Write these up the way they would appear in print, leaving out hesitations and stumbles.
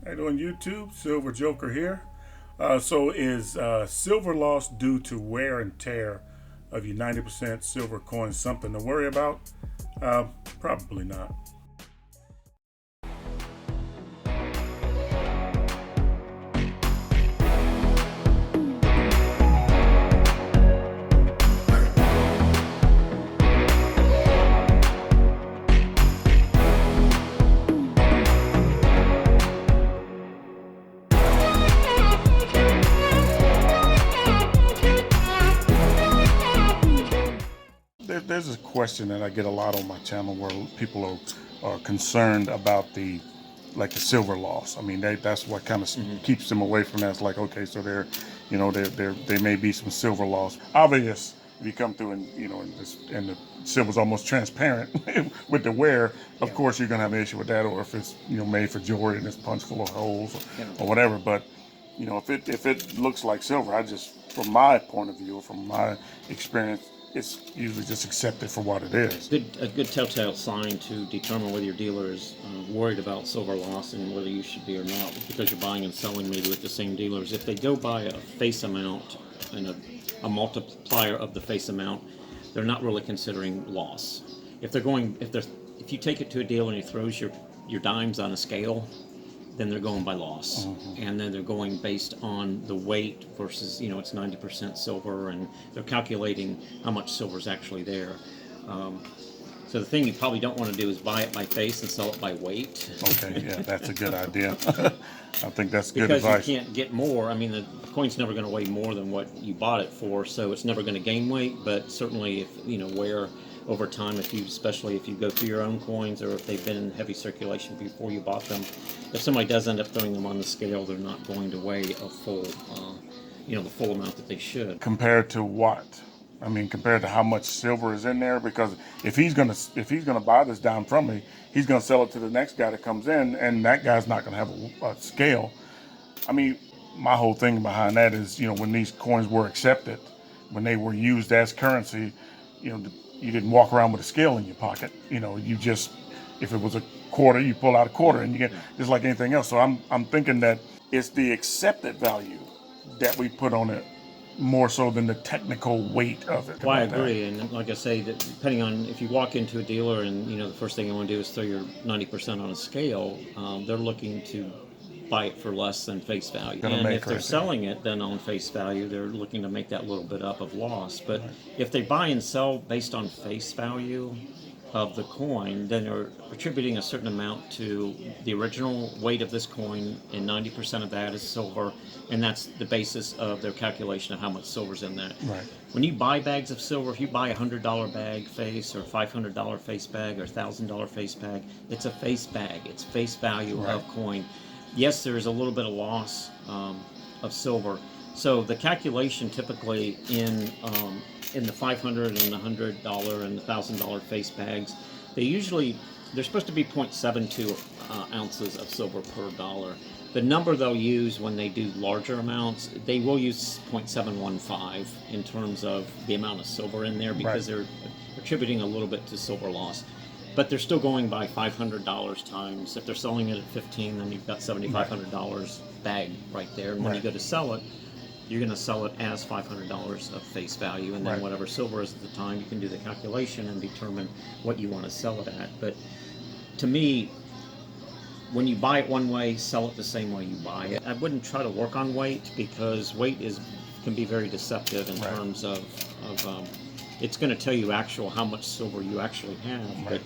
How you doing, YouTube? Silver Joker here. So is silver loss due to wear and tear of your 90% silver coins something to worry about? Probably not. There's a question that I get a lot on my channel where people are concerned about the silver loss. I mean, that's what kind of keeps them away from that. It's like, okay, so there may be some silver loss. Obvious, if you come through and and the silver's almost transparent with the wear, of course you're gonna have an issue with that. Or if it's made for jewelry and it's punched full of holes or whatever. But if it looks like silver, from my point of view, from my experience, it's usually just accepted for what it is. A good telltale sign to determine whether your dealer is worried about silver loss and whether you should be or not, because you're buying and selling maybe with the same dealers. If they go by a face amount and a multiplier of the face amount, they're not really considering loss. If you take it to a dealer and he throws your dimes on a scale, then they're going by loss. And then they're going based on the weight versus, it's 90% silver, and they're calculating how much silver is actually there. So the thing you probably don't want to do is buy it by face and sell it by weight. Okay, yeah, that's a good idea. I think that's good Because advice. you can't get more. I mean, the coin's never going to weigh more than what you bought it for, so it's never going to gain weight. But certainly, if wear over time, especially if you go through your own coins, or if they've been in heavy circulation before you bought them, if somebody does end up throwing them on the scale, they're not going to weigh a full, the full amount that they should. Compared to what? I mean, compared to how much silver is in there, because if he's gonna buy this down from me, he's gonna sell it to the next guy that comes in, and that guy's not gonna have a scale. I mean, my whole thing behind that is, when these coins were accepted, when they were used as currency, you didn't walk around with a scale in your pocket. You just, if it was a quarter, you pull out a quarter, and you get just like anything else. So I'm thinking that it's the accepted value that we put on it more so than the technical weight of it. Well, I agree, and like I say, that depending on if you walk into a dealer and the first thing you want to do is throw your 90% on a scale, they're looking to buy it for less than face value. And if they're selling it, then on face value, they're looking to make that little bit up of loss. But if they buy and sell based on face value of the coin, then they're attributing a certain amount to the original weight of this coin, and 90% of that is silver, and that's the basis of their calculation of how much silver's in that. Right. When you buy bags of silver, if you buy a $100 bag face, or $500 face bag, or $1,000 face bag, it's a face bag. It's face value of coin. Yes, there is a little bit of loss of silver. So the calculation typically in the $500 and the $100 and the $1,000 face bags, they're supposed to be 0.72 ounces of silver per dollar. The number they'll use when they do larger amounts, they will use 0.715 in terms of the amount of silver in there, because they're attributing a little bit to silver loss. But they're still going by $500 times. If they're selling it at 15, then you've got $7,500 bag right there. And when you go to sell it, you're going to sell it as $500 of face value, and then whatever silver is at the time, you can do the calculation and determine what you want to sell it at. But to me, when you buy it one way, sell it the same way you buy it. I wouldn't try to work on weight, because weight can be very deceptive in terms of it's going to tell you how much silver you actually have, but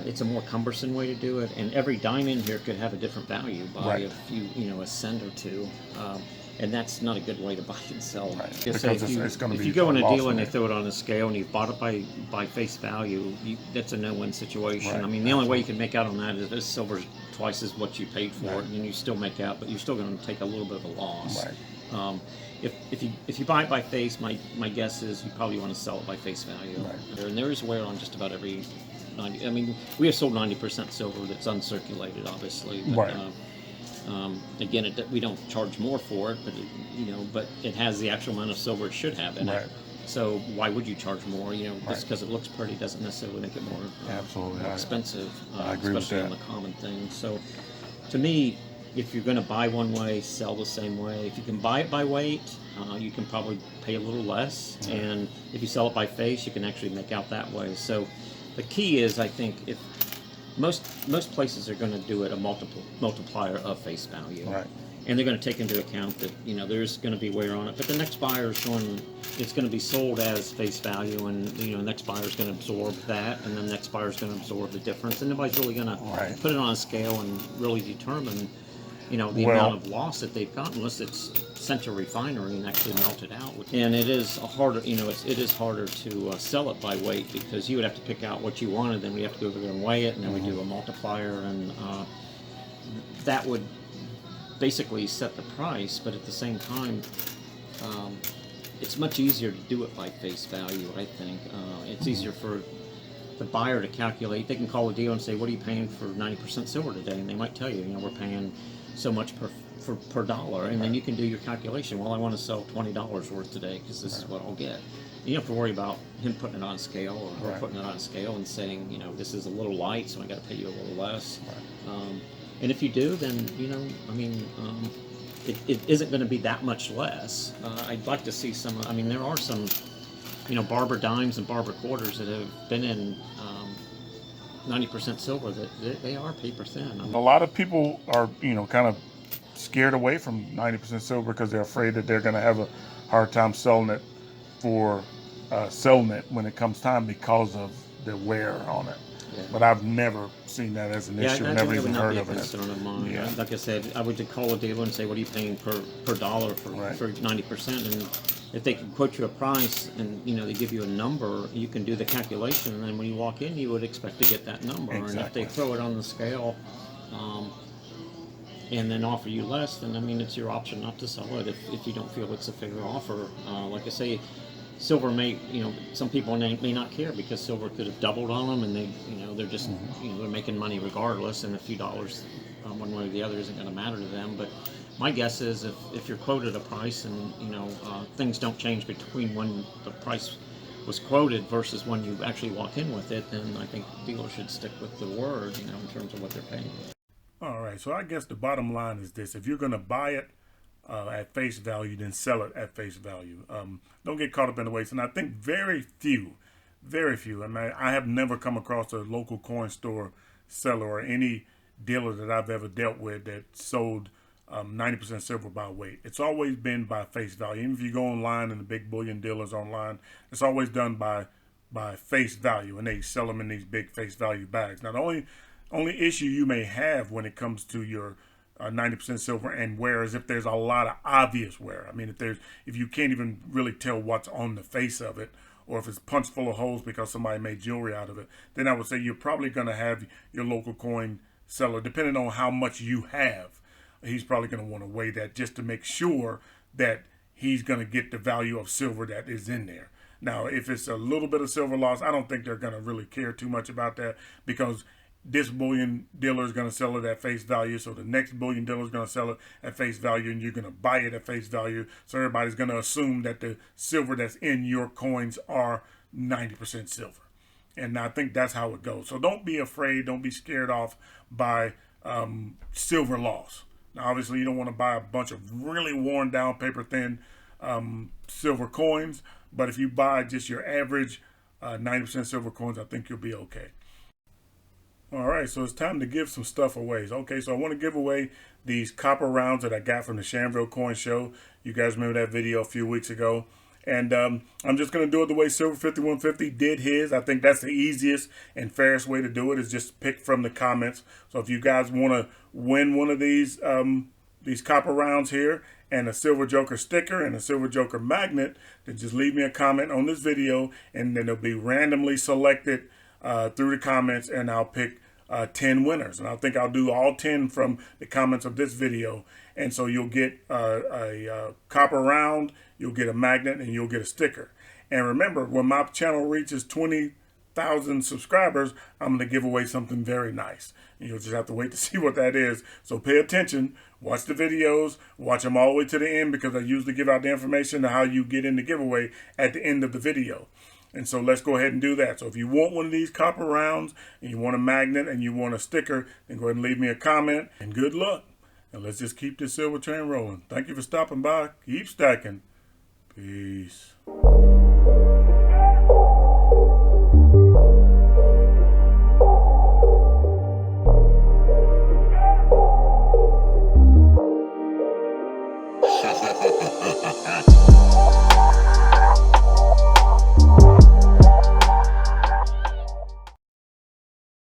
it's a more cumbersome way to do it, and every dime in here could have a different value by a few, a cent or two, and that's not a good way to buy and sell. Because if you go in a deal and they throw it on a scale and you bought it by face value, that's a no-win situation. I mean, the only way you can make out on that is silver's twice as what you paid for it, and you still make out, but you're still going to take a little bit of a loss. If you buy it by face, my guess is you probably want to sell it by face value. And there is wear on just about every 90. I mean, we have sold 90% silver that's uncirculated, obviously. But, again, we don't charge more for it, but it has the actual amount of silver it should have in it. So why would you charge more? Just because it looks pretty doesn't necessarily make it more absolutely more expensive, I agree especially with that. on the common things. So to me, if you're going to buy one way, sell the same way. If you can buy it by weight, you can probably pay a little less. And if you sell it by face, you can actually make out that way. So the key is, I think, if most places are going to do it a multiplier of face value. Right. And they're going to take into account that, you know, there's going to be wear on it, but the next buyer is it's going to be sold as face value, and, you know, the next buyer is going to absorb that, and the next buyer is going to absorb the difference, and nobody's really going to put it on a scale and really determine, you know, the amount of loss that they've got, unless it's sent to a refinery and actually melted out. And it is harder, you know, it is harder to sell it by weight, because you would have to pick out what you wanted, then we have to go over there and weigh it, and then we do a multiplier, and that would basically set the price. But at the same time, it's much easier to do it by face value, I think. It's easier for the buyer to calculate. They can call a dealer and say, what are you paying for 90% silver today? And they might tell you, you know, we're paying so much per dollar. And then you can do your calculation. Well, I want to sell $20 worth today because this is what I'll get. You don't have to worry about him putting it on a scale, or putting it on a scale and saying, you know, this is a little light, so I got to pay you a little less. And if you do, then, you know, I mean, it isn't going to be that much less. I'd like to see some, I mean, there are some, you know, Barber dimes and Barber quarters that have been in 90% silver that they are paper thin. I mean, a lot of people are, you know, kind of scared away from 90% silver because they're afraid that they're going to have a hard time selling it when it comes time, because of the wear on it. Yeah. But I've never seen that as an issue. Never even heard of it. Of mine. Yeah. Like I said, I would call a dealer and say, what are you paying per dollar for 90%? And if they can quote you a price, and, you know, they give you a number, you can do the calculation, and then when you walk in, you would expect to get that number. Exactly. And if they throw it on the scale and then offer you less, then, I mean, it's your option not to sell it if you don't feel it's a fair offer. Like I say, silver may, you know, some people may not care, because silver could have doubled on them, and they, you know, they're just, you know, they're making money regardless, and a few dollars one way or the other isn't going to matter to them. But my guess is, if you're quoted a price, and, you know, things don't change between when the price was quoted versus when you actually walk in with it, then I think dealers should stick with the word, you know, in terms of what they're paying. All right, so I guess the bottom line is this: if you're going to buy it at face value, then sell it at face value. Don't get caught up in the waste. And I think very few, I mean, I have never come across a local coin store seller or any dealer that I've ever dealt with that sold 90% silver by weight. It's always been by face value. Even if you go online and the big bullion dealers online, it's always done by face value, and they sell them in these big face value bags. Now, the only issue you may have when it comes to your 90% silver and wear is if there's a lot of obvious wear. I mean, if you can't even really tell what's on the face of it, or if it's punched full of holes because somebody made jewelry out of it, then I would say you're probably going to have your local coin seller, depending on how much you have, he's probably going to want to weigh that just to make sure that he's going to get the value of silver that is in there. Now, if it's a little bit of silver loss, I don't think they're going to really care too much about that, because this bullion dealer is going to sell it at face value, so the next bullion dealer is going to sell it at face value, and you're going to buy it at face value. So everybody's going to assume that the silver that's in your coins are 90% silver. And I think that's how it goes. So don't be afraid, don't be scared off by silver loss. Now, obviously, you don't want to buy a bunch of really worn down, paper thin silver coins, but if you buy just your average 90% silver coins, I think you'll be okay. All right, so it's time to give some stuff away. Okay, so I want to give away these copper rounds that I got from the Shamville Coin Show. You guys remember that video a few weeks ago. And I'm just going to do it the way Silver 5150 did his. I think that's the easiest and fairest way to do it, is just pick from the comments. So if you guys want to win one of these copper rounds here, and a Silver Joker sticker and a Silver Joker magnet, then just leave me a comment on this video, and then they'll be randomly selected through the comments, and I'll pick 10 winners. And I think I'll do all 10 from the comments of this video. And so you'll get a copper round, you'll get a magnet, and you'll get a sticker. And remember, when my channel reaches 20,000 subscribers, I'm going to give away something very nice. And you'll just have to wait to see what that is. So pay attention, watch the videos, watch them all the way to the end, because I usually give out the information to how you get in the giveaway at the end of the video. And so let's go ahead and do that. So if you want one of these copper rounds, and you want a magnet, and you want a sticker, then go ahead and leave me a comment, and good luck. And let's just keep this silver train rolling. Thank you for stopping by. Keep stacking. Peace.